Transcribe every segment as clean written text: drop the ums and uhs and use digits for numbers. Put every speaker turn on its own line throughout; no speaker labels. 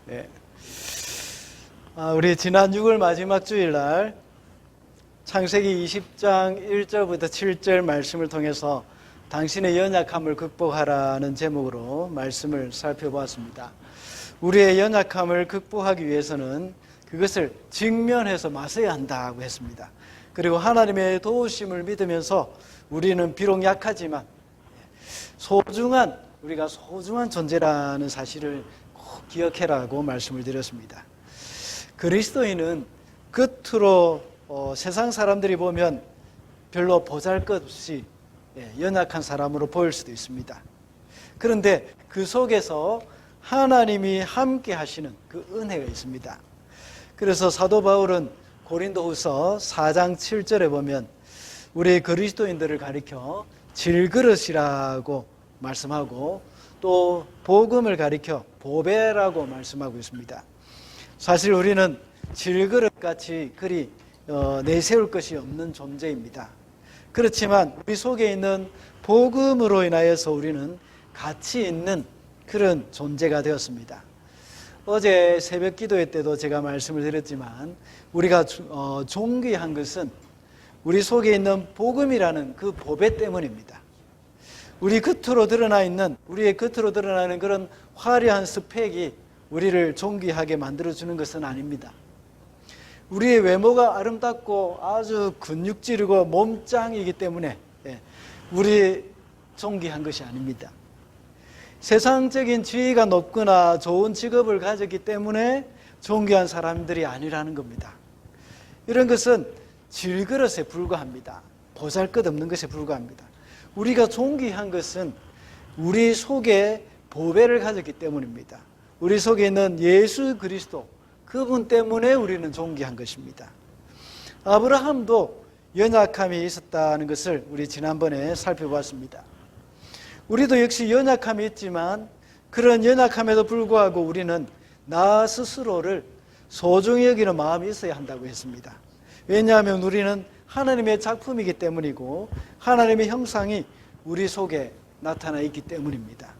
네. 우리 지난 6월 마지막 주일날 창세기 20장 1절부터 7절 말씀을 통해서 당신의 연약함을 극복하라는 제목으로 말씀을 살펴보았습니다. 우리의 연약함을 극복하기 위해서는 그것을 직면해서 맞서야 한다고 했습니다. 그리고 하나님의 도우심을 믿으면서 우리는 비록 약하지만 우리가 소중한 존재라는 사실을 꼭 기억해라고 말씀을 드렸습니다. 그리스도인은 겉으로 세상 사람들이 보면 별로 보잘것없이 연약한 사람으로 보일 수도 있습니다. 그런데 그 속에서 하나님이 함께 하시는 그 은혜가 있습니다. 그래서 사도 바울은 고린도후서 4장 7절에 보면 우리 그리스도인들을 가리켜 질그릇이라고 말씀하고 또 복음을 가리켜 보배라고 말씀하고 있습니다. 사실 우리는 질그릇같이 그리 내세울 것이 없는 존재입니다. 그렇지만 우리 속에 있는 복음으로 인하여서 우리는 가치 있는 그런 존재가 되었습니다. 어제 새벽 기도회 때도 제가 말씀을 드렸지만 우리가 존귀한 것은 우리 속에 있는 복음이라는 그 보배 때문입니다. 우리의 겉으로 드러나는 그런 화려한 스펙이 우리를 존귀하게 만들어주는 것은 아닙니다. 우리의 외모가 아름답고 아주 근육질이고 몸짱이기 때문에 우리 존귀한 것이 아닙니다. 세상적인 지위가 높거나 좋은 직업을 가졌기 때문에 존귀한 사람들이 아니라는 겁니다. 이런 것은 질그릇에 불과합니다. 보잘것없는 것에 불과합니다. 우리가 존귀한 것은 우리 속에 보배를 가졌기 때문입니다. 우리 속에 있는 예수 그리스도 그분 때문에 우리는 존귀한 것입니다. 아브라함도 연약함이 있었다는 것을 우리 지난번에 살펴봤습니다. 우리도 역시 연약함이 있지만 그런 연약함에도 불구하고 우리는 나 스스로를 소중히 여기는 마음이 있어야 한다고 했습니다. 왜냐하면 우리는 하나님의 작품이기 때문이고 하나님의 형상이 우리 속에 나타나 있기 때문입니다.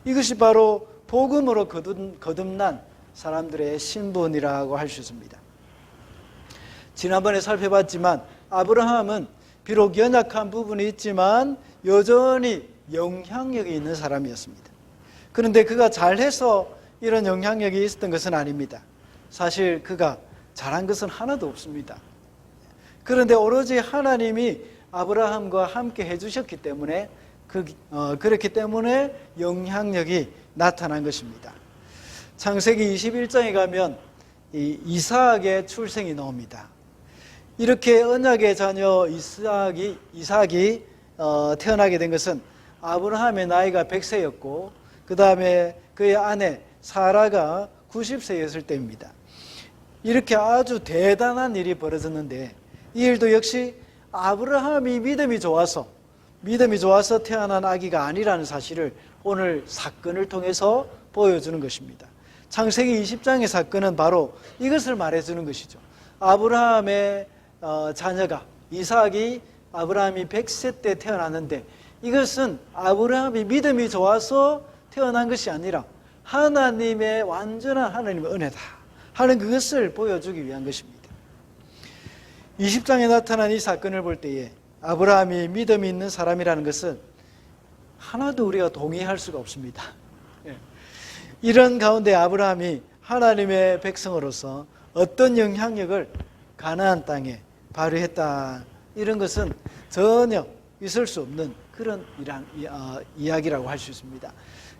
이것이 바로 복음으로 거듭난 사람들의 신분이라고 할 수 있습니다. 지난번에 살펴봤지만 아브라함은 비록 연약한 부분이 있지만 여전히 영향력이 있는 사람이었습니다. 그런데 그가 잘해서 이런 영향력이 있었던 것은 아닙니다. 사실 그가 잘한 것은 하나도 없습니다. 그런데 오로지 하나님이 아브라함과 함께 해주셨기 때문에 그렇기 때문에 영향력이 나타난 것입니다. 창세기 21장에 가면 이삭의 출생이 나옵니다. 이렇게 언약의 자녀 이삭이 태어나게 된 것은 아브라함의 나이가 100세였고 그 다음에 그의 아내 사라가 90세였을 때입니다. 이렇게 아주 대단한 일이 벌어졌는데 이 일도 역시 아브라함이 믿음이 좋아서 태어난 아기가 아니라는 사실을 오늘 사건을 통해서 보여주는 것입니다. 창세기 20장의 사건은 바로 이것을 말해주는 것이죠. 아브라함의 자녀가 이삭이 아브라함이 100세 때 태어났는데 이것은 아브라함이 믿음이 좋아서 태어난 것이 아니라 하나님의 완전한 하나님의 은혜다 하는 그것을 보여주기 위한 것입니다. 20장에 나타난 이 사건을 볼 때에 아브라함이 믿음이 있는 사람이라는 것은 하나도 우리가 동의할 수가 없습니다. 이런 가운데 아브라함이 하나님의 백성으로서 어떤 영향력을 가나안 땅에 발휘했다, 이런 것은 전혀 있을 수 없는 그런 이야기라고 할 수 있습니다.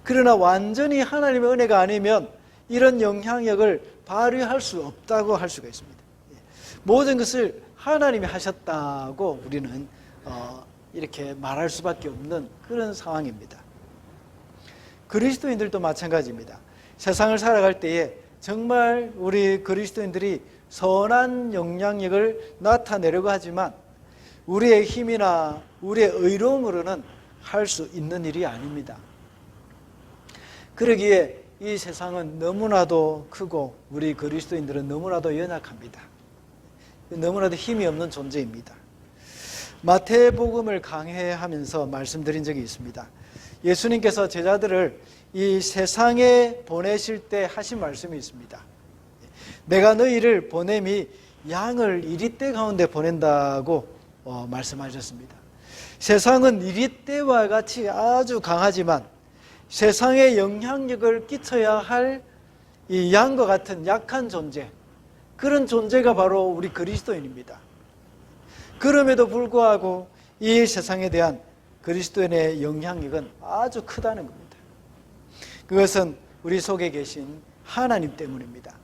그러나 완전히 하나님의 은혜가 아니면 이런 영향력을 발휘할 수 없다고 할 수가 있습니다. 모든 것을 하나님이 하셨다고 우리는 이렇게 말할 수밖에 없는 그런 상황입니다. 그리스도인들도 마찬가지입니다. 세상을 살아갈 때에 정말 우리 그리스도인들이 선한 영향력을 나타내려고 하지만 우리의 힘이나 우리의 의로움으로는 할 수 있는 일이 아닙니다. 그러기에 이 세상은 너무나도 크고 우리 그리스도인들은 너무나도 연약합니다. 너무나도 힘이 없는 존재입니다. 마태복음을 강해하면서 말씀드린 적이 있습니다. 예수님께서 제자들을 이 세상에 보내실 때 하신 말씀이 있습니다. 내가 너희를 보냄이 양을 이리떼 가운데 보낸다고 말씀하셨습니다. 세상은 이리떼와 같이 아주 강하지만 세상에 영향력을 끼쳐야 할 이 양과 같은 약한 존재, 그런 존재가 바로 우리 그리스도인입니다. 그럼에도 불구하고 이 세상에 대한 그리스도인의 영향력은 아주 크다는 겁니다. 그것은 우리 속에 계신 하나님 때문입니다.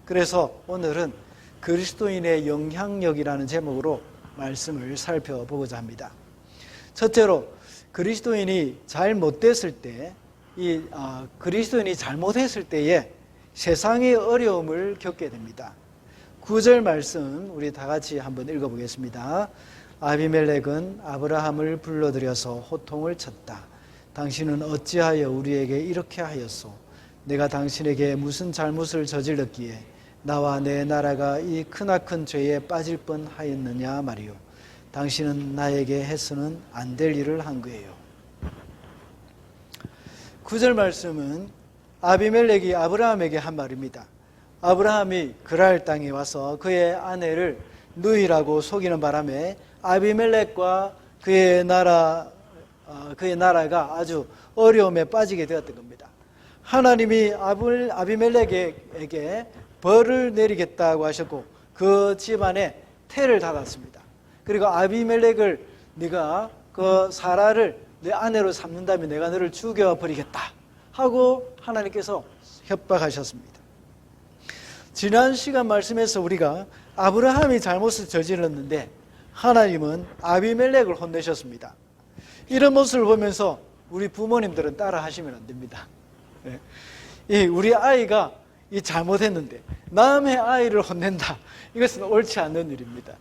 그래서 오늘은 그리스도인의 영향력이라는 제목으로 말씀을 살펴보고자 합니다. 첫째로, 그리스도인이 잘못됐을 때, 그리스도인이 잘못했을 때에 세상의 어려움을 겪게 됩니다. 9절 말씀 우리 다 같이 한번 읽어보겠습니다. 아비멜렉은 아브라함을 불러들여서 호통을 쳤다. 당신은 어찌하여 우리에게 이렇게 하였소? 내가 당신에게 무슨 잘못을 저질렀기에 나와 내 나라가 이 크나큰 죄에 빠질 뻔하였느냐 말이요. 당신은 나에게 해서는 안 될 일을 한 거예요. 9절 말씀은 아비멜렉이 아브라함에게 한 말입니다. 아브라함이 그랄 땅에 와서 그의 아내를 누이라고 속이는 바람에 아비멜렉과 그의 나라가 아주 어려움에 빠지게 되었던 겁니다. 하나님이 아비멜렉에게 벌을 내리겠다고 하셨고 그 집안에 태를 닫았습니다. 그리고 아비멜렉을 네가 그 사라를 내 아내로 삼는다면 내가 너를 죽여버리겠다 하고 하나님께서 협박하셨습니다. 지난 시간 말씀에서 우리가 아브라함이 잘못을 저질렀는데 하나님은 아비멜렉을 혼내셨습니다. 이런 모습을 보면서 우리 부모님들은 따라 하시면 안 됩니다. 우리 아이가 잘못했는데 남의 아이를 혼낸다. 이것은 옳지 않은 일입니다.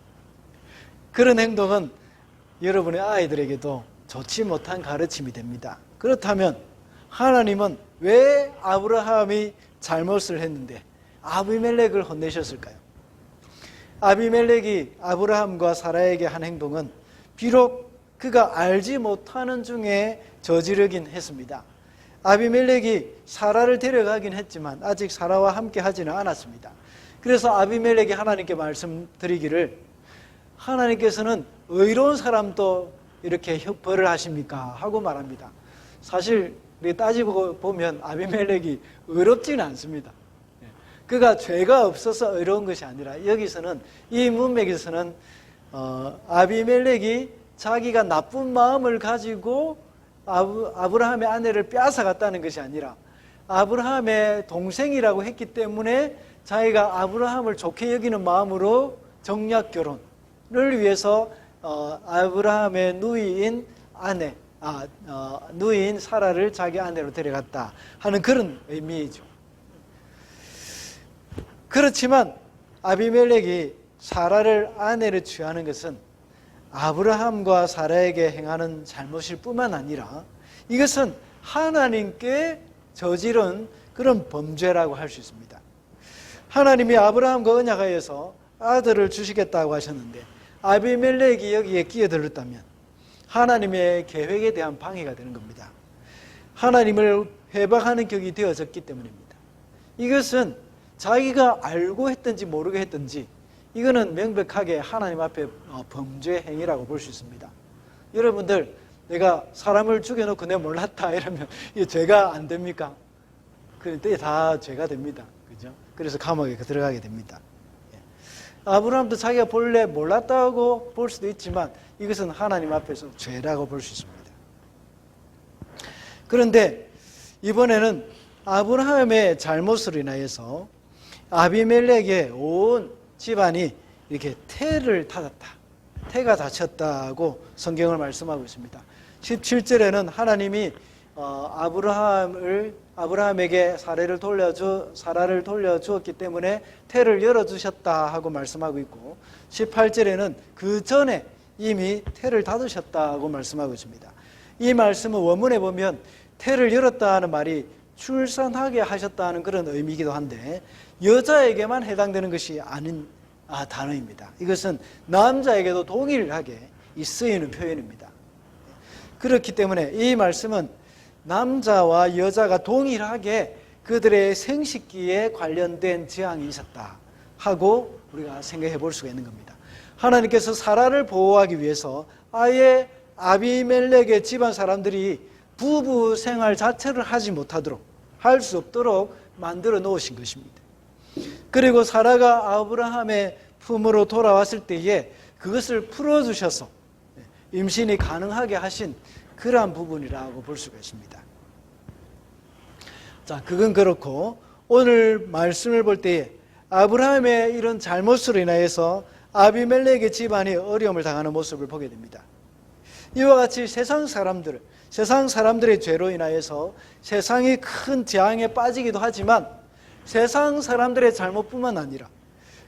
그런 행동은 여러분의 아이들에게도 좋지 못한 가르침이 됩니다. 그렇다면 하나님은 왜 아브라함이 잘못을 했는데 아비멜렉을 혼내셨을까요? 아비멜렉이 아브라함과 사라에게 한 행동은 비록 그가 알지 못하는 중에 저지르긴 했습니다. 아비멜렉이 사라를 데려가긴 했지만 아직 사라와 함께 하지는 않았습니다. 그래서 아비멜렉이 하나님께 말씀드리기를 하나님께서는 의로운 사람도 이렇게 벌을 하십니까? 하고 말합니다. 사실 따지고 보면 아비멜렉이 의롭지는 않습니다. 그가 죄가 없어서 의로운 것이 아니라 여기서는 이 문맥에서는 아비멜렉이 자기가 나쁜 마음을 가지고 아브라함의 아내를 빼앗아갔다는 것이 아니라 아브라함의 동생이라고 했기 때문에 자기가 아브라함을 좋게 여기는 마음으로 정략 결혼을 위해서 아브라함의 누이인 누이인 사라를 자기 아내로 데려갔다 하는 그런 의미이죠. 그렇지만 아비멜렉이 사라를 아내를 취하는 것은 아브라함과 사라에게 행하는 잘못일 뿐만 아니라 이것은 하나님께 저지른 그런 범죄라고 할 수 있습니다. 하나님이 아브라함과 언약하여서 아들을 주시겠다고 하셨는데 아비멜렉이 여기에 끼어들었다면 하나님의 계획에 대한 방해가 되는 겁니다. 하나님을 회박하는 격이 되어졌기 때문입니다. 이것은 자기가 알고 했든지 모르게 했든지 이거는 명백하게 하나님 앞에 범죄 행위라고 볼 수 있습니다. 여러분들 내가 사람을 죽여놓고 내가 몰랐다 이러면 이게 죄가 안 됩니까? 그때 다 죄가 됩니다. 그죠? 그래서 감옥에 들어가게 됩니다. 아브라함도 자기가 본래 몰랐다고 볼 수도 있지만 이것은 하나님 앞에서 죄라고 볼 수 있습니다. 그런데 이번에는 아브라함의 잘못으로 인하여서 아비멜렉의 온 집안이 이렇게 태를 닫았다. 태가 닫혔다고 성경을 말씀하고 있습니다. 17절에는 하나님이 아브라함에게 사라를 돌려주었기 때문에 태를 열어주셨다 하고 말씀하고 있고 18절에는 그 전에 이미 태를 닫으셨다고 말씀하고 있습니다. 이 말씀은 원문에 보면 태를 열었다는 말이 출산하게 하셨다는 그런 의미이기도 한데 여자에게만 해당되는 것이 아닌 단어입니다. 이것은 남자에게도 동일하게 쓰이는 표현입니다. 그렇기 때문에 이 말씀은 남자와 여자가 동일하게 그들의 생식기에 관련된 재앙이 있었다 하고 우리가 생각해 볼 수가 있는 겁니다. 하나님께서 사라를 보호하기 위해서 아예 아비멜렉의 집안 사람들이 부부 생활 자체를 하지 못하도록, 할 수 없도록 만들어 놓으신 것입니다. 그리고 사라가 아브라함의 품으로 돌아왔을 때에 그것을 풀어주셔서 임신이 가능하게 하신 그러한 부분이라고 볼 수가 있습니다. 자, 그건 그렇고 오늘 말씀을 볼 때에 아브라함의 이런 잘못으로 인하여서 아비멜렉의 집안이 어려움을 당하는 모습을 보게 됩니다. 이와 같이 세상 사람들의 죄로 인하여서 세상이 큰 재앙에 빠지기도 하지만 세상 사람들의 잘못뿐만 아니라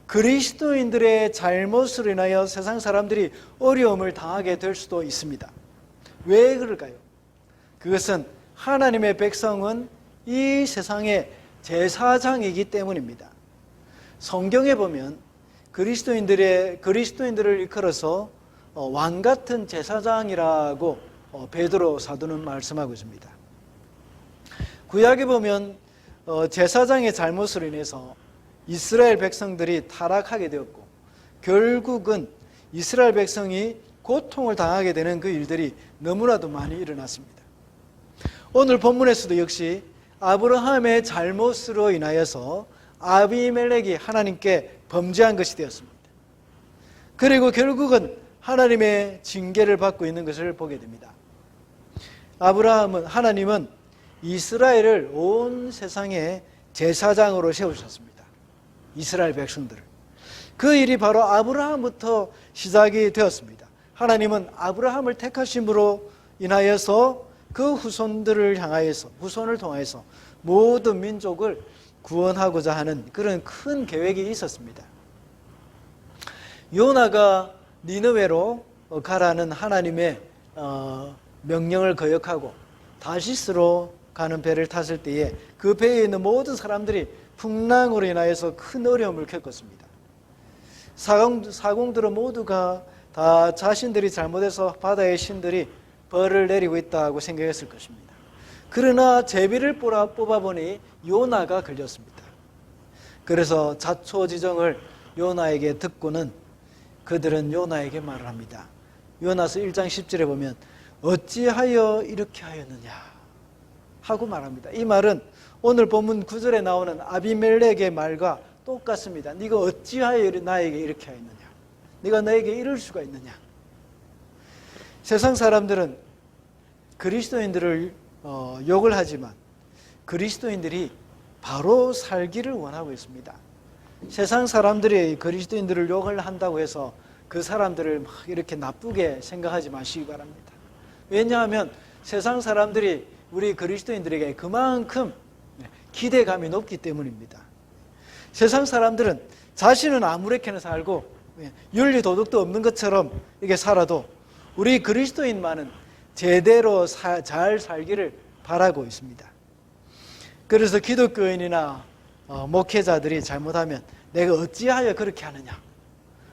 그리스도인들의 잘못으로 인하여 세상 사람들이 어려움을 당하게 될 수도 있습니다. 왜 그럴까요? 그것은 하나님의 백성은 이 세상의 제사장이기 때문입니다. 성경에 보면 그리스도인들을 이끌어서 왕 같은 제사장이라고 베드로 사도는 말씀하고 있습니다. 구약에 보면 제사장의 잘못으로 인해서 이스라엘 백성들이 타락하게 되었고 결국은 이스라엘 백성이 고통을 당하게 되는 그 일들이 너무나도 많이 일어났습니다. 오늘 본문에서도 역시 아브라함의 잘못으로 인하여서 아비멜렉이 하나님께 범죄한 것이 되었습니다. 그리고 결국은 하나님의 징계를 받고 있는 것을 보게 됩니다. 하나님은 이스라엘을 온 세상의 제사장으로 세우셨습니다. 이스라엘 백성들을. 그 일이 바로 아브라함부터 시작이 되었습니다. 하나님은 아브라함을 택하심으로 인하여서 그 후손을 통하여서 모든 민족을 구원하고자 하는 그런 큰 계획이 있었습니다. 요나가 니느웨로 가라는 하나님의 명령을 거역하고 다시스로 가는 배를 탔을 때에 그 배에 있는 모든 사람들이 풍랑으로 인하여서 큰 어려움을 겪었습니다. 사공들은 모두가 다 자신들이 잘못해서 바다의 신들이 벌을 내리고 있다고 생각했을 것입니다. 그러나 제비를 뽑아보니 요나가 걸렸습니다. 그래서 자초지정을 요나에게 듣고는 그들은 요나에게 말을 합니다. 요나서 1장 10절에 보면 어찌하여 이렇게 하였느냐 하고 말합니다. 이 말은 오늘 본문 9절에 나오는 아비멜렉의 말과 똑같습니다. 네가 어찌하여 나에게 이렇게 하였느냐, 네가 나에게 이럴 수가 있느냐. 세상 사람들은 그리스도인들을 욕을 하지만 그리스도인들이 바로 살기를 원하고 있습니다. 세상 사람들이 그리스도인들을 욕을 한다고 해서 그 사람들을 막 이렇게 나쁘게 생각하지 마시기 바랍니다. 왜냐하면 세상 사람들이 우리 그리스도인들에게 그만큼 기대감이 높기 때문입니다. 세상 사람들은 자신은 아무렇게나 살고 윤리 도덕도 없는 것처럼 이렇게 살아도 우리 그리스도인만은 제대로 잘 살기를 바라고 있습니다. 그래서 기독교인이나 목회자들이 잘못하면 내가 어찌하여 그렇게 하느냐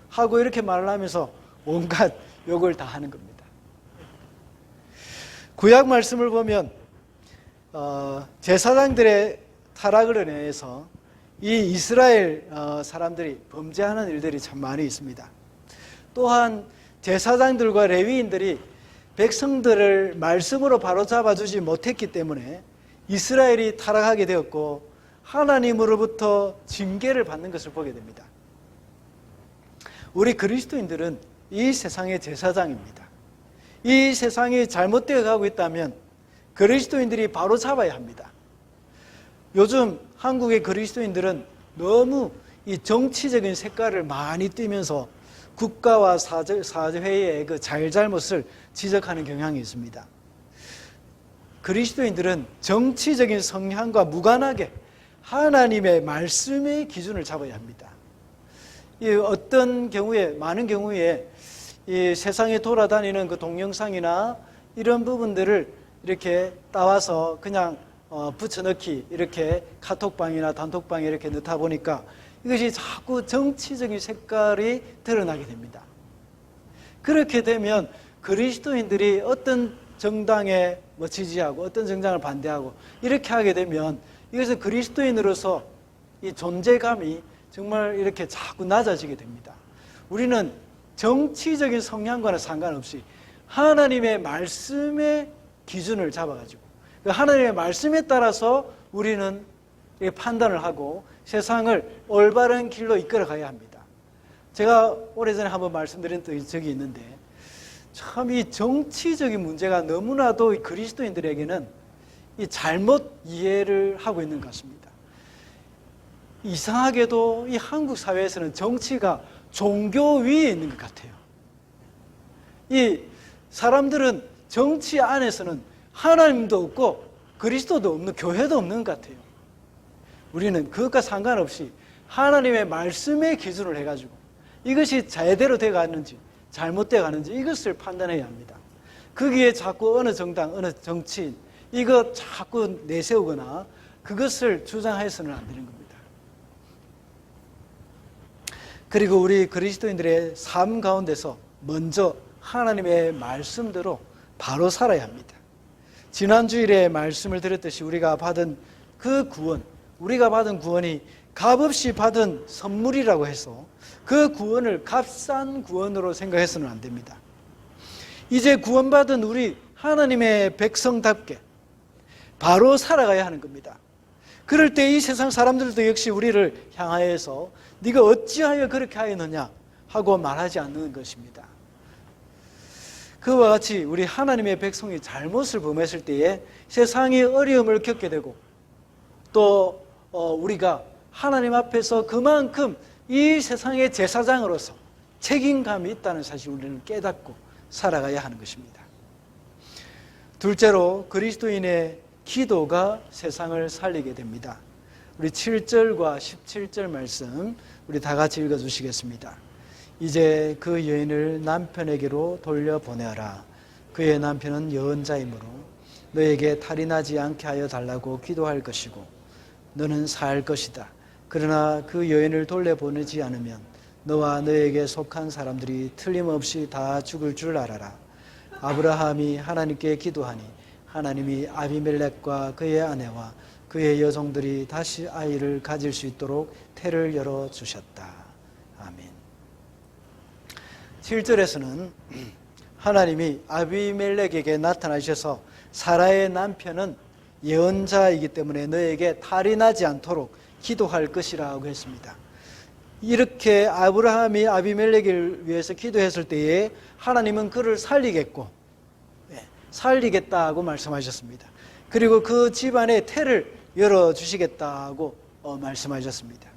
하고 이렇게 말을 하면서 온갖 욕을 다 하는 겁니다. 구약 말씀을 보면 제사장들의 타락을 인해서 이 이스라엘 사람들이 범죄하는 일들이 참 많이 있습니다. 또한 제사장들과 레위인들이 백성들을 말씀으로 바로잡아주지 못했기 때문에 이스라엘이 타락하게 되었고 하나님으로부터 징계를 받는 것을 보게 됩니다. 우리 그리스도인들은 이 세상의 제사장입니다. 이 세상이 잘못되어 가고 있다면 그리스도인들이 바로잡아야 합니다. 요즘 한국의 그리스도인들은 너무 이 정치적인 색깔을 많이 띠면서 국가와 사회의 그 잘잘못을 지적하는 경향이 있습니다. 그리스도인들은 정치적인 성향과 무관하게 하나님의 말씀의 기준을 잡아야 합니다. 어떤 경우에, 많은 경우에 이 세상에 돌아다니는 그 동영상이나 이런 부분들을 이렇게 따와서 그냥 붙여넣기, 이렇게 카톡방이나 단톡방에 이렇게 넣다 보니까 이것이 자꾸 정치적인 색깔이 드러나게 됩니다. 그렇게 되면 그리스도인들이 어떤 정당에 지지하고 어떤 정당을 반대하고 이렇게 하게 되면 이것은 그리스도인으로서 이 존재감이 정말 이렇게 자꾸 낮아지게 됩니다. 우리는 정치적인 성향과는 상관없이 하나님의 말씀의 기준을 잡아가지고 그 하나님의 말씀에 따라서 우리는 판단을 하고 세상을 올바른 길로 이끌어 가야 합니다. 제가 오래전에 한번 말씀드린 적이 있는데 참 이 정치적인 문제가 너무나도 그리스도인들에게는 이 잘못 이해를 하고 있는 것 같습니다. 이상하게도 이 한국 사회에서는 정치가 종교 위에 있는 것 같아요. 이 사람들은 정치 안에서는 하나님도 없고 그리스도도 없는, 교회도 없는 것 같아요. 우리는 그것과 상관없이 하나님의 말씀의 기준을 해가지고 이것이 제대로 되어가는지 잘못되어 가는지 이것을 판단해야 합니다. 거기에 자꾸 어느 정당, 어느 정치인 이거 자꾸 내세우거나 그것을 주장해서는 안 되는 겁니다. 그리고 우리 그리스도인들의 삶 가운데서 먼저 하나님의 말씀대로 바로 살아야 합니다. 지난 주일에 말씀을 드렸듯이 우리가 받은 그 구원, 우리가 받은 구원이 값없이 받은 선물이라고 해서 그 구원을 값싼 구원으로 생각해서는 안 됩니다. 이제 구원받은 우리 하나님의 백성답게 바로 살아가야 하는 겁니다. 그럴 때 이 세상 사람들도 역시 우리를 향하여서 네가 어찌하여 그렇게 하였느냐 하고 말하지 않는 것입니다. 그와 같이 우리 하나님의 백성이 잘못을 범했을 때에 세상이 어려움을 겪게 되고 또 우리가 하나님 앞에서 그만큼 이 세상의 제사장으로서 책임감이 있다는 사실을 우리는 깨닫고 살아가야 하는 것입니다. 둘째로 그리스도인의 기도가 세상을 살리게 됩니다. 우리 7절과 17절 말씀 우리 다 같이 읽어주시겠습니다. 이제 그 여인을 남편에게로 돌려보내어라. 그의 남편은 여언자이므로 너에게 탈이 나지 않게 하여 달라고 기도할 것이고 너는 살 것이다. 그러나 그 여인을 돌려보내지 않으면 너와 너에게 속한 사람들이 틀림없이 다 죽을 줄 알아라. 아브라함이 하나님께 기도하니 하나님이 아비멜렉과 그의 아내와 그의 여종들이 다시 아이를 가질 수 있도록 태를 열어주셨다. 아멘. 7절에서는 하나님이 아비멜렉에게 나타나셔서 사라의 남편은 예언자이기 때문에 너에게 탈이 나지 않도록 기도할 것이라고 했습니다. 이렇게 아브라함이 아비멜렉을 위해서 기도했을 때에 하나님은 그를 살리겠고 살리겠다고 말씀하셨습니다. 그리고 그 집안의 태를 열어주시겠다고 말씀하셨습니다.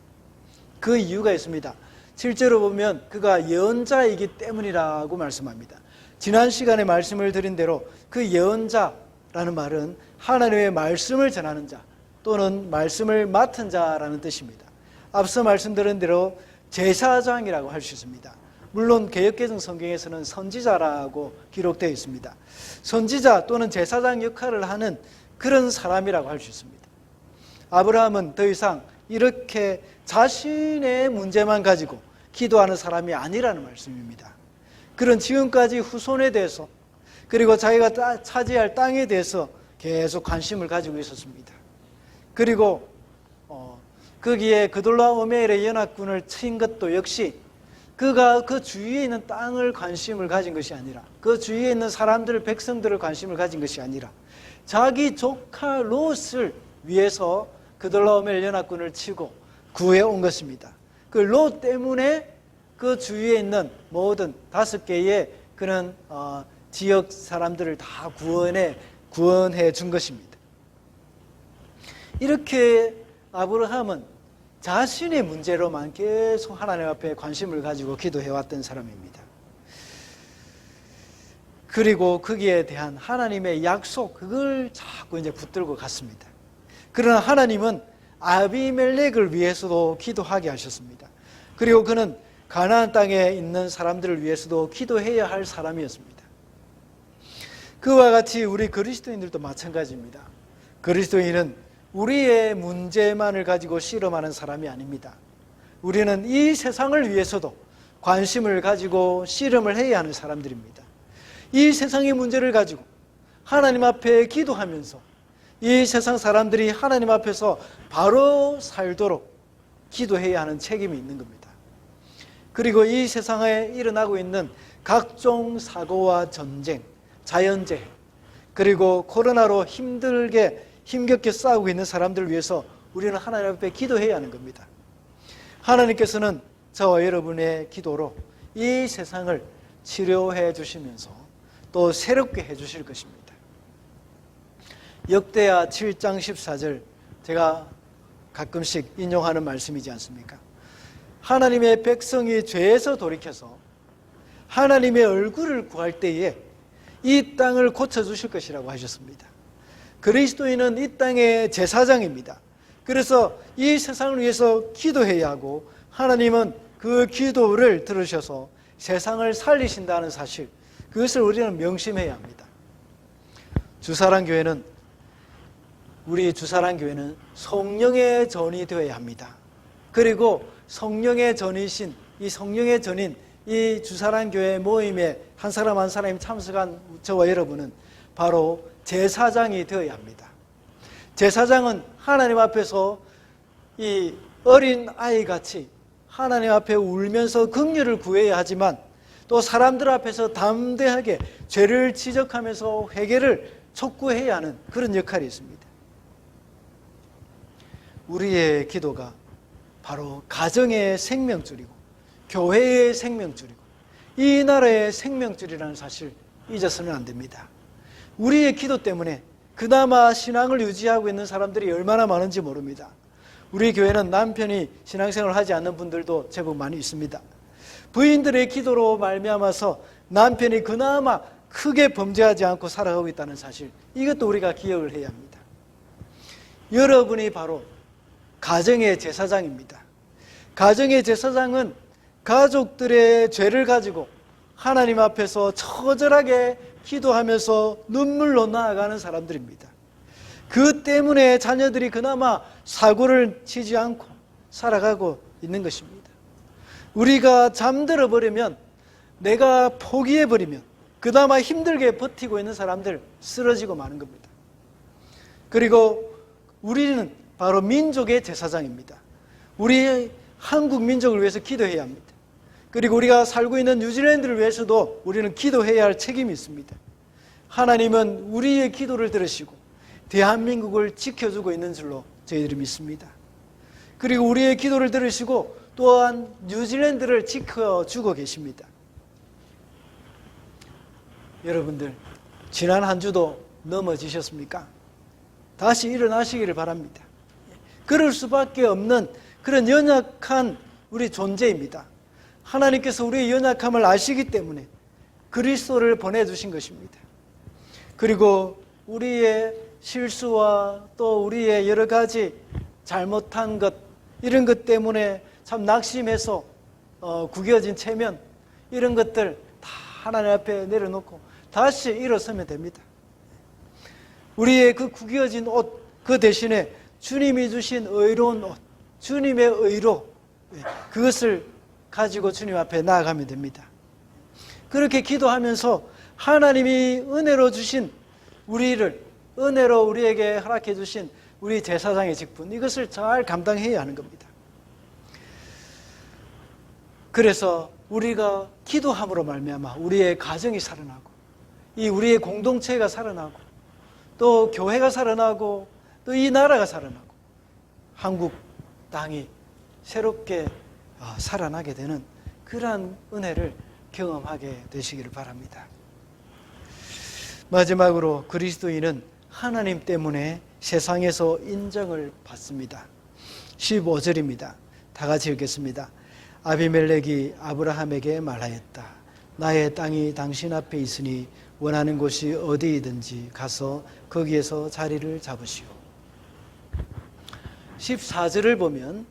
그 이유가 있습니다. 실제로 보면 그가 예언자이기 때문이라고 말씀합니다. 지난 시간에 말씀을 드린 대로 그 예언자라는 말은 하나님의 말씀을 전하는 자 또는 말씀을 맡은 자라는 뜻입니다. 앞서 말씀드린 대로 제사장이라고 할 수 있습니다. 물론 개역개정 성경에서는 선지자라고 기록되어 있습니다. 선지자 또는 제사장 역할을 하는 그런 사람이라고 할 수 있습니다. 아브라함은 더 이상 이렇게 자신의 문제만 가지고 기도하는 사람이 아니라는 말씀입니다. 그런 지금까지 후손에 대해서 그리고 자기가 차지할 땅에 대해서 계속 관심을 가지고 있었습니다. 그리고 거기에 그돌라오멜의 연합군을 친 것도 역시 그가 그 주위에 있는 땅을 관심을 가진 것이 아니라 그 주위에 있는 사람들, 백성들을 관심을 가진 것이 아니라 자기 조카 롯을 위해서 그돌라오멜 연합군을 치고 구해온 것입니다. 그 롯 때문에 그 주위에 있는 모든 5개의 그런 지역 사람들을 다 구원해 준 것입니다. 이렇게 아브라함은 자신의 문제로만 계속 하나님 앞에 관심을 가지고 기도해왔던 사람입니다. 그리고 거기에 대한 하나님의 약속, 그걸 자꾸 이제 붙들고 갔습니다. 그러나 하나님은 아비멜렉을 위해서도 기도하게 하셨습니다. 그리고 그는 가나안 땅에 있는 사람들을 위해서도 기도해야 할 사람이었습니다. 그와 같이 우리 그리스도인들도 마찬가지입니다. 그리스도인은 우리의 문제만을 가지고 씨름하는 사람이 아닙니다. 우리는 이 세상을 위해서도 관심을 가지고 씨름을 해야 하는 사람들입니다. 이 세상의 문제를 가지고 하나님 앞에 기도하면서 이 세상 사람들이 하나님 앞에서 바로 살도록 기도해야 하는 책임이 있는 겁니다. 그리고 이 세상에 일어나고 있는 각종 사고와 전쟁, 자연재해, 그리고 코로나로 힘겹게 싸우고 있는 사람들을 위해서 우리는 하나님 앞에 기도해야 하는 겁니다. 하나님께서는 저와 여러분의 기도로 이 세상을 치료해 주시면서 또 새롭게 해 주실 것입니다. 역대하 7장 14절, 제가 가끔씩 인용하는 말씀이지 않습니까? 하나님의 백성이 죄에서 돌이켜서 하나님의 얼굴을 구할 때에 이 땅을 고쳐주실 것이라고 하셨습니다. 그리스도인은 이 땅의 제사장입니다. 그래서 이 세상을 위해서 기도해야 하고 하나님은 그 기도를 들으셔서 세상을 살리신다는 사실, 그것을 우리는 명심해야 합니다. 우리 주사랑교회는 성령의 전이 되어야 합니다. 그리고 성령의 전이신 이 성령의 전인 이 주사랑교회 모임에 한 사람 한 사람이 참석한 저와 여러분은 바로 제사장이 되어야 합니다. 제사장은 하나님 앞에서 이 어린 아이같이 하나님 앞에 울면서 긍휼을 구해야 하지만 또 사람들 앞에서 담대하게 죄를 지적하면서 회개를 촉구해야 하는 그런 역할이 있습니다. 우리의 기도가 바로 가정의 생명줄이고 교회의 생명줄이고 이 나라의 생명줄이라는 사실 잊어서는 안 됩니다. 우리의 기도 때문에 그나마 신앙을 유지하고 있는 사람들이 얼마나 많은지 모릅니다. 우리 교회는 남편이 신앙생활을 하지 않는 분들도 제법 많이 있습니다. 부인들의 기도로 말미암아서 남편이 그나마 크게 범죄하지 않고 살아가고 있다는 사실, 이것도 우리가 기억을 해야 합니다. 여러분이 바로 가정의 제사장입니다. 가정의 제사장은 가족들의 죄를 가지고 하나님 앞에서 처절하게 기도하면서 눈물로 나아가는 사람들입니다. 그 때문에 자녀들이 그나마 사고를 치지 않고 살아가고 있는 것입니다. 우리가 잠들어 버리면, 내가 포기해 버리면 그나마 힘들게 버티고 있는 사람들 쓰러지고 마는 겁니다. 그리고 우리는 바로 민족의 제사장입니다. 우리 한국 민족을 위해서 기도해야 합니다. 그리고 우리가 살고 있는 뉴질랜드를 위해서도 우리는 기도해야 할 책임이 있습니다. 하나님은 우리의 기도를 들으시고 대한민국을 지켜주고 있는 줄로 저희들이 믿습니다. 그리고 우리의 기도를 들으시고 또한 뉴질랜드를 지켜주고 계십니다. 여러분들, 지난 한 주도 넘어지셨습니까? 다시 일어나시기를 바랍니다. 그럴 수밖에 없는 그런 연약한 우리 존재입니다. 하나님께서 우리의 연약함을 아시기 때문에 그리스도를 보내주신 것입니다. 그리고 우리의 실수와 또 우리의 여러 가지 잘못한 것, 이런 것 때문에 참 낙심해서 구겨진 체면, 이런 것들 다 하나님 앞에 내려놓고 다시 일어서면 됩니다. 우리의 그 구겨진 옷, 그 대신에 주님이 주신 의로운 옷, 주님의 의로, 그것을 가지고 주님 앞에 나아가면 됩니다. 그렇게 기도하면서 하나님이 은혜로 주신 우리를, 은혜로 우리에게 허락해 주신 우리 제사장의 직분, 이것을 잘 감당해야 하는 겁니다. 그래서 우리가 기도함으로 말미암아 우리의 가정이 살아나고, 이 우리의 공동체가 살아나고, 또 교회가 살아나고, 또 이 나라가 살아나고, 한국 땅이 새롭게 살아나게 되는 그러한 은혜를 경험하게 되시기를 바랍니다. 마지막으로 그리스도인은 하나님 때문에 세상에서 인정을 받습니다. 15절입니다. 다 같이 읽겠습니다. 아비멜렉이 아브라함에게 말하였다. 나의 땅이 당신 앞에 있으니 원하는 곳이 어디이든지 가서 거기에서 자리를 잡으시오. 14절을 보면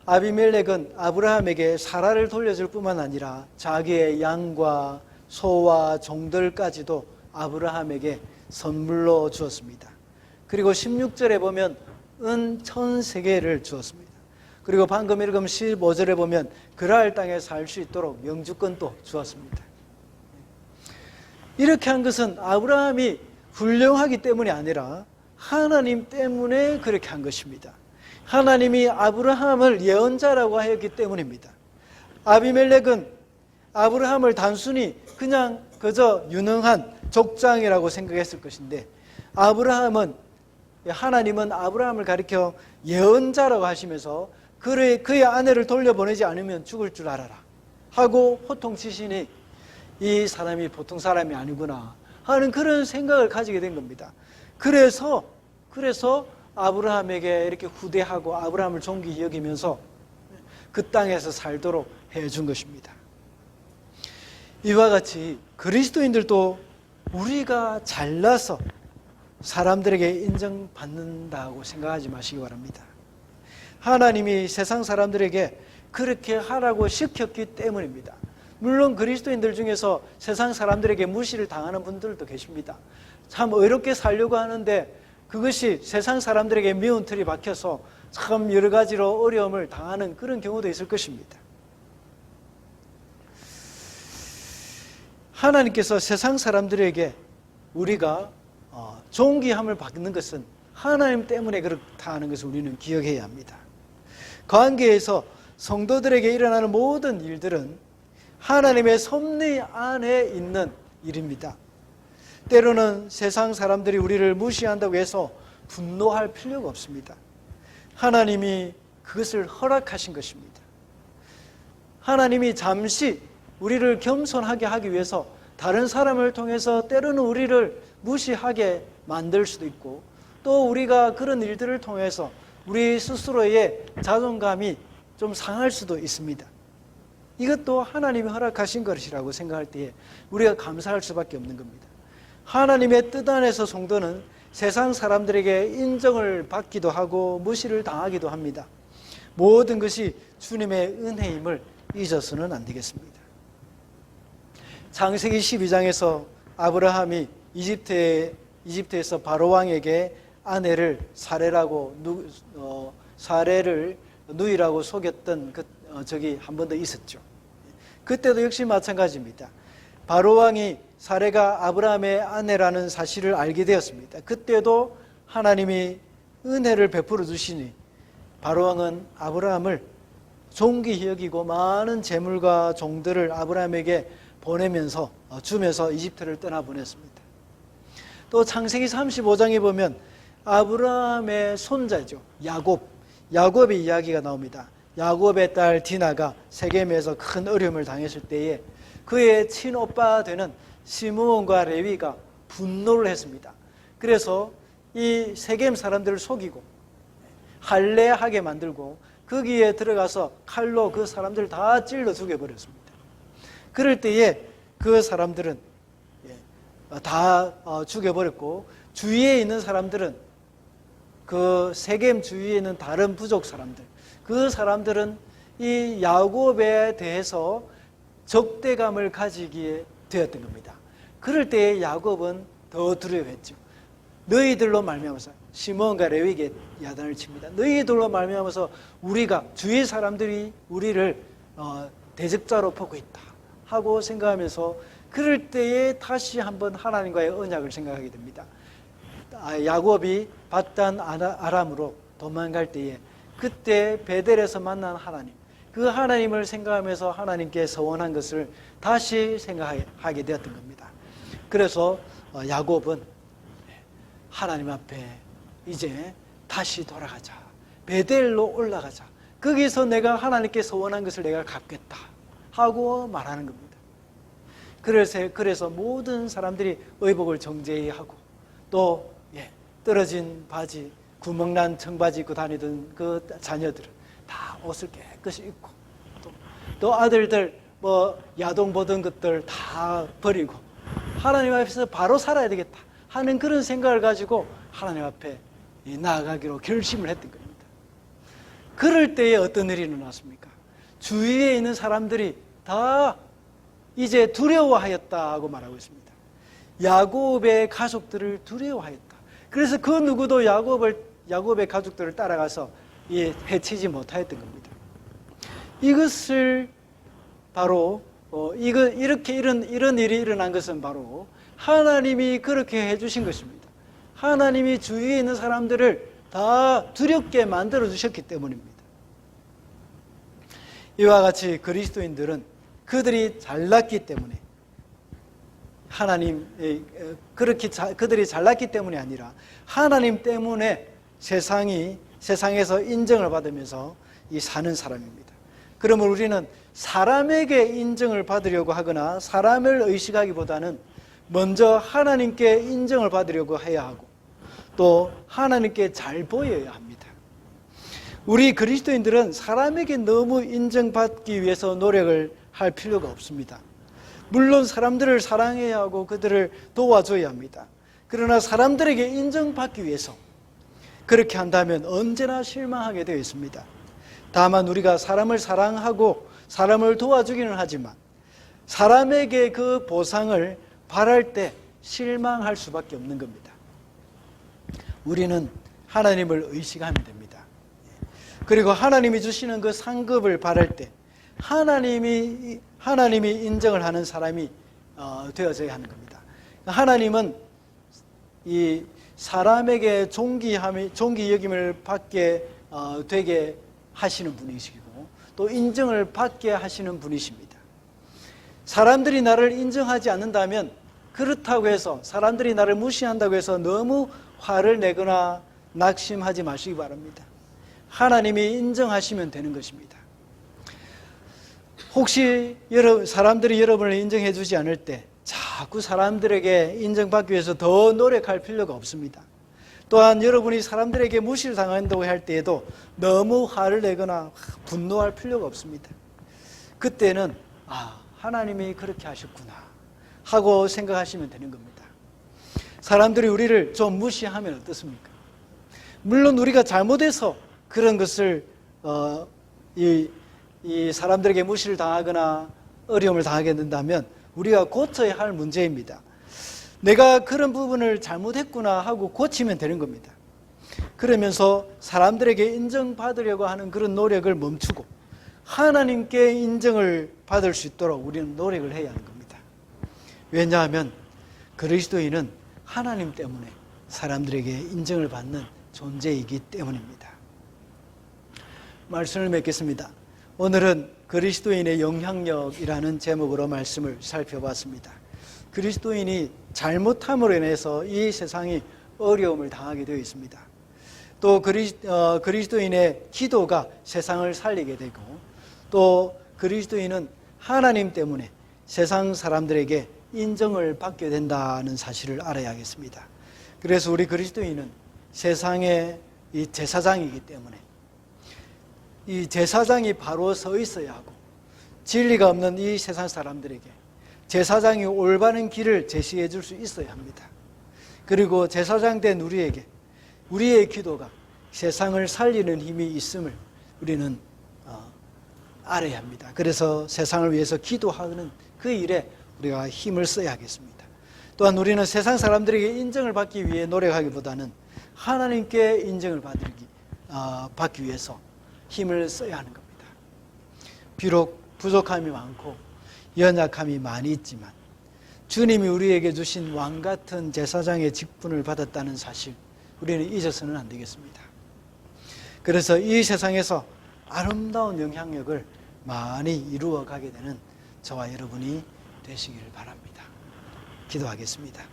아비멜렉은 아브라함에게 사라를 돌려줄 뿐만 아니라 자기의 양과 소와 종들까지도 아브라함에게 선물로 주었습니다. 그리고 16절에 보면 은 1000세겔을 주었습니다. 그리고 방금 읽은 15절에 보면 그랄 땅에 살 수 있도록 영주권도 주었습니다. 이렇게 한 것은 아브라함이 훌륭하기 때문이 아니라 하나님 때문에 그렇게 한 것입니다. 하나님이 아브라함을 예언자라고 하였기 때문입니다. 아비멜렉은 아브라함을 단순히 그냥 그저 유능한 족장이라고 생각했을 것인데, 하나님은 아브라함을 가리켜 예언자라고 하시면서 그의 아내를 돌려보내지 않으면 죽을 줄 알아라 하고 호통치시니 이 사람이 보통 사람이 아니구나 하는 그런 생각을 가지게 된 겁니다. 그래서 아브라함에게 이렇게 후대하고 아브라함을 존귀히 여기면서 그 땅에서 살도록 해준 것입니다. 이와 같이 그리스도인들도 우리가 잘나서 사람들에게 인정받는다고 생각하지 마시기 바랍니다. 하나님이 세상 사람들에게 그렇게 하라고 시켰기 때문입니다. 물론 그리스도인들 중에서 세상 사람들에게 무시를 당하는 분들도 계십니다. 참 어렵게 살려고 하는데 그것이 세상 사람들에게 미운 틀이 박혀서 참 여러 가지로 어려움을 당하는 그런 경우도 있을 것입니다. 하나님께서 세상 사람들에게 우리가 존귀함을 받는 것은 하나님 때문에 그렇다 하는 것을 우리는 기억해야 합니다. 관계에서 성도들에게 일어나는 모든 일들은 하나님의 섭리 안에 있는 일입니다. 때로는 세상 사람들이 우리를 무시한다고 해서 분노할 필요가 없습니다. 하나님이 그것을 허락하신 것입니다. 하나님이 잠시 우리를 겸손하게 하기 위해서 다른 사람을 통해서 때로는 우리를 무시하게 만들 수도 있고, 또 우리가 그런 일들을 통해서 우리 스스로의 자존감이 좀 상할 수도 있습니다. 이것도 하나님이 허락하신 것이라고 생각할 때에 우리가 감사할 수밖에 없는 겁니다. 하나님의 뜻 안에서 성도는 세상 사람들에게 인정을 받기도 하고 무시를 당하기도 합니다. 모든 것이 주님의 은혜임을 잊어서는 안 되겠습니다. 창세기 12장에서 아브라함이 이집트에서 바로왕에게 아내를 사례를 누이라고 속였던 적이 한 번 더 있었죠. 그때도 역시 마찬가지입니다. 바로왕이 사례가 아브라함의 아내라는 사실을 알게 되었습니다. 그때도 하나님이 은혜를 베풀어 주시니 바로왕은 아브라함을 존귀히 여기고 많은 재물과 종들을 아브라함에게 주면서 이집트를 떠나보냈습니다. 또 창세기 35장에 보면 아브라함의 손자죠, 야곱의 이야기가 나옵니다. 야곱의 딸 디나가 세겜에서 큰 어려움을 당했을 때에 그의 친오빠 되는 시므온과 레위가 분노를 했습니다. 그래서 이 세겜 사람들을 속이고 할례하게 만들고 거기에 들어가서 칼로 그 사람들을 다 찔러 죽여버렸습니다. 그럴 때에 그 사람들은 다 죽여버렸고, 주위에 있는 사람들은, 그 세겜 주위에 있는 다른 부족 사람들, 그 사람들은 이 야곱에 대해서 적대감을 가지게 되었던 겁니다. 그럴 때에 야곱은 더 두려워했죠. 너희들로 말미암아서, 시몬과 레위에게 야단을 칩니다. 너희들로 말미암아서 주위 사람들이 우리를 대적자로 보고 있다 하고 생각하면서, 그럴 때에 다시 한번 하나님과의 언약을 생각하게 됩니다. 야곱이 밧단 아람으로 도망갈 때에 그때 베델에서 만난 하나님, 그 하나님을 생각하면서 하나님께 서원한 것을 다시 생각하게 되었던 겁니다. 그래서 야곱은 하나님 앞에 이제 다시 돌아가자, 베델로 올라가자, 거기서 내가 하나님께 서원한 것을 내가 갚겠다 하고 말하는 겁니다. 그래서 모든 사람들이 의복을 정제히 하고, 또 떨어진 바지, 구멍난 청바지 입고 다니던 그 자녀들은 다 옷을 깨끗이 입고, 또 아들들 야동 보던 것들 다 버리고 하나님 앞에서 바로 살아야 되겠다 하는 그런 생각을 가지고 하나님 앞에 나아가기로 결심을 했던 겁니다. 그럴 때에 어떤 일이 일어났습니까? 주위에 있는 사람들이 다 이제 두려워하였다고 말하고 있습니다. 야곱의 가족들을 두려워하였다. 그래서 그 누구도 야곱의 가족들을 따라가서 해치지 못하였던 겁니다. 이것을 바로 이런 일이 일어난 것은 바로 하나님이 그렇게 해주신 것입니다. 하나님이 주위에 있는 사람들을 다 두렵게 만들어 주셨기 때문입니다. 이와 같이 그리스도인들은 그들이 잘났기 때문에 그들이 잘났기 때문이 아니라 하나님 때문에 세상에서 인정을 받으면서 사는 사람입니다. 그러면 우리는 사람에게 인정을 받으려고 하거나 사람을 의식하기보다는 먼저 하나님께 인정을 받으려고 해야 하고 또 하나님께 잘 보여야 합니다. 우리 그리스도인들은 사람에게 너무 인정받기 위해서 노력을 할 필요가 없습니다. 물론 사람들을 사랑해야 하고 그들을 도와줘야 합니다. 그러나 사람들에게 인정받기 위해서 그렇게 한다면 언제나 실망하게 되어 있습니다. 다만 우리가 사람을 사랑하고 사람을 도와주기는 하지만 사람에게 그 보상을 바랄 때 실망할 수밖에 없는 겁니다. 우리는 하나님을 의식하면 됩니다. 그리고 하나님이 주시는 그 상급을 바랄 때 하나님이 인정을 하는 사람이 되어져야 하는 겁니다. 하나님은 이 사람에게 존귀 여김을 받게 되게 하시는 분이시고 또 인정을 받게 하시는 분이십니다. 사람들이 나를 인정하지 않는다면 그렇다고 해서 사람들이 나를 무시한다고 해서 너무 화를 내거나 낙심하지 마시기 바랍니다. 하나님이 인정하시면 되는 것입니다. 혹시 사람들이 여러분을 인정해 주지 않을 때 자꾸 사람들에게 인정받기 위해서 더 노력할 필요가 없습니다. 또한 여러분이 사람들에게 무시를 당한다고 할 때에도 너무 화를 내거나 분노할 필요가 없습니다. 그때는 하나님이 그렇게 하셨구나 하고 생각하시면 되는 겁니다. 사람들이 우리를 좀 무시하면 어떻습니까? 물론 우리가 잘못해서 그런 것을 이 사람들에게 무시를 당하거나 어려움을 당하게 된다면 우리가 고쳐야 할 문제입니다. 내가 그런 부분을 잘못했구나 하고 고치면 되는 겁니다. 그러면서 사람들에게 인정받으려고 하는 그런 노력을 멈추고 하나님께 인정을 받을 수 있도록 우리는 노력을 해야 하는 겁니다. 왜냐하면 그리스도인은 하나님 때문에 사람들에게 인정을 받는 존재이기 때문입니다. 말씀을 맺겠습니다. 오늘은 그리스도인의 영향력이라는 제목으로 말씀을 살펴봤습니다. 그리스도인이 잘못함으로 인해서 이 세상이 어려움을 당하게 되어 있습니다. 또 그리스도인의 기도가 세상을 살리게 되고 또 그리스도인은 하나님 때문에 세상 사람들에게 인정을 받게 된다는 사실을 알아야겠습니다. 그래서 우리 그리스도인은 세상의 이 제사장이기 때문에 이 제사장이 바로 서 있어야 하고 진리가 없는 이 세상 사람들에게 제사장이 올바른 길을 제시해 줄 수 있어야 합니다. 그리고 제사장 된 우리에게 우리의 기도가 세상을 살리는 힘이 있음을 우리는 알아야 합니다. 그래서 세상을 위해서 기도하는 그 일에 우리가 힘을 써야 하겠습니다. 또한 우리는 세상 사람들에게 인정을 받기 위해 노력하기보다는 하나님께 인정을 받기 위해서 힘을 써야 하는 겁니다. 비록 부족함이 많고 연약함이 많이 있지만 주님이 우리에게 주신 왕같은 제사장의 직분을 받았다는 사실 우리는 잊어서는 안 되겠습니다. 그래서 이 세상에서 아름다운 영향력을 많이 이루어가게 되는 저와 여러분이 되시기를 바랍니다. 기도하겠습니다.